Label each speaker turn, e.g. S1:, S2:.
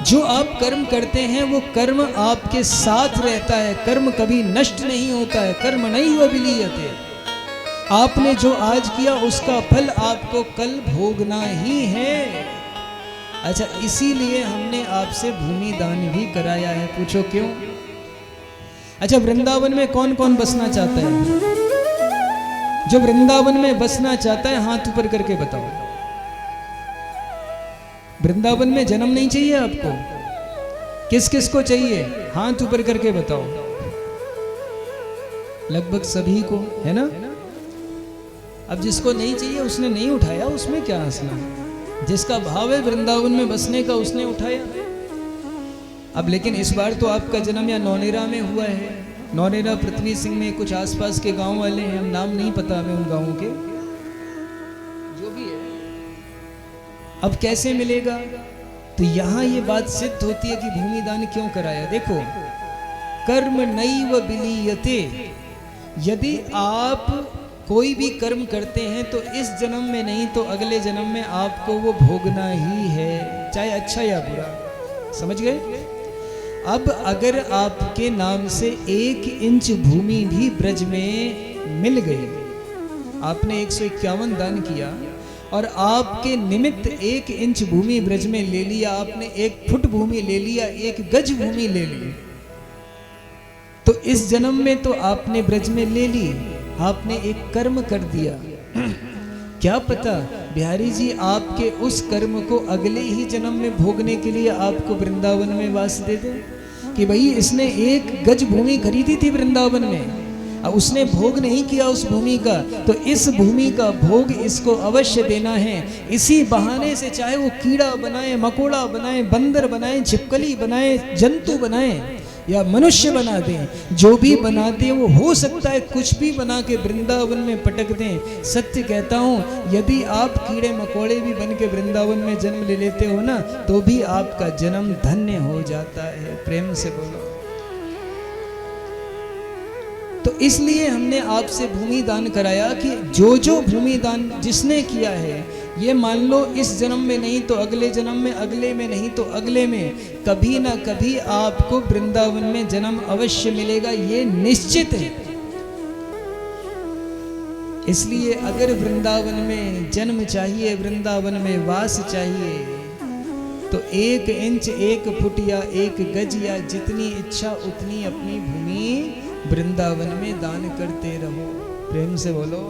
S1: जो आप कर्म करते हैं वो कर्म आपके साथ रहता है, कर्म कभी नष्ट नहीं होता है। कर्म नैव विलीयते, आपने जो आज किया उसका फल आपको कल भोगना ही है। अच्छा, इसीलिए हमने आपसे भूमि दान भी कराया है। पूछो क्यों? अच्छा, वृंदावन में कौन कौन बसना चाहता है? जो वृंदावन में बसना चाहता है हाथ ऊपर करके बताओ। वृंदावन में जन्म नहीं चाहिए आपको? किस किस को चाहिए? हाथ ऊपर करके बताओ। लगभग सभी को, है ना? अब जिसको नहीं चाहिए उसने नहीं उठाया, उसमें क्या हंसना। जिसका भाव है वृंदावन में बसने का उसने उठाया। अब लेकिन इस बार तो आपका जन्म या नौनेरा में हुआ है। नौनेरा पृथ्वी सिंह में, कुछ आसपास के गांव वाले हैं, हम नाम नहीं पता हमें उन गांवों के, जो भी है। अब कैसे मिलेगा? तो यहां ये बात सिद्ध होती है कि भूमि दान क्यों कराया। देखो, कर्म नैव विलीयते, यदि आप कोई भी कर्म करते हैं तो इस जन्म में नहीं तो अगले जन्म में आपको वो भोगना ही है, चाहे अच्छा या बुरा। समझ गए? अब अगर आपके नाम से 1 इंच भूमि भी ब्रज में मिल गई, आपने 151 दान किया और आपके निमित्त 1 इंच भूमि ब्रज में ले लिया, आपने 1 फुट भूमि ले लिया, 1 गज भूमि ले ली, तो इस जन्म में तो आपने ब्रज में ले ली, आपने एक कर्म कर दिया। क्या पता बिहारी जी आपके उस कर्म को अगले ही जन्म में भोगने के लिए आपको वृंदावन में वास दे दे, कि भाई इसने 1 गज भूमि खरीदी थी वृंदावन में, अब उसने भोग नहीं किया उस भूमि का, तो इस भूमि का भोग इसको अवश्य देना है। इसी बहाने से चाहे वो कीड़ा बनाए, मकोड़ा बनाए, बंदर बनाए, छिपकली बनाए, जंतु बनाए या मनुष्य बना दें, जो भी बनाते हैं वो हो सकता है कुछ भी बना के वृंदावन में पटक दें। सत्य कहता हूँ, यदि आप कीड़े मकोड़े भी बन के वृंदावन में जन्म ले लेते हो ना, तो भी आपका जन्म धन्य हो जाता है। प्रेम से बोलो। तो इसलिए हमने आपसे भूमि दान कराया कि जो जो भूमि दान जिसने किया है, ये मान लो इस जन्म में नहीं तो अगले जन्म में, अगले में नहीं तो अगले में, कभी ना कभी आपको वृंदावन में जन्म अवश्य मिलेगा, ये निश्चित है। इसलिए अगर वृंदावन में जन्म चाहिए, वृंदावन में वास चाहिए, तो 1 इंच 1 फुट या 1 गज या जितनी इच्छा उतनी अपनी भूमि वृंदावन में दान करते रहो। प्रेम से बोलो।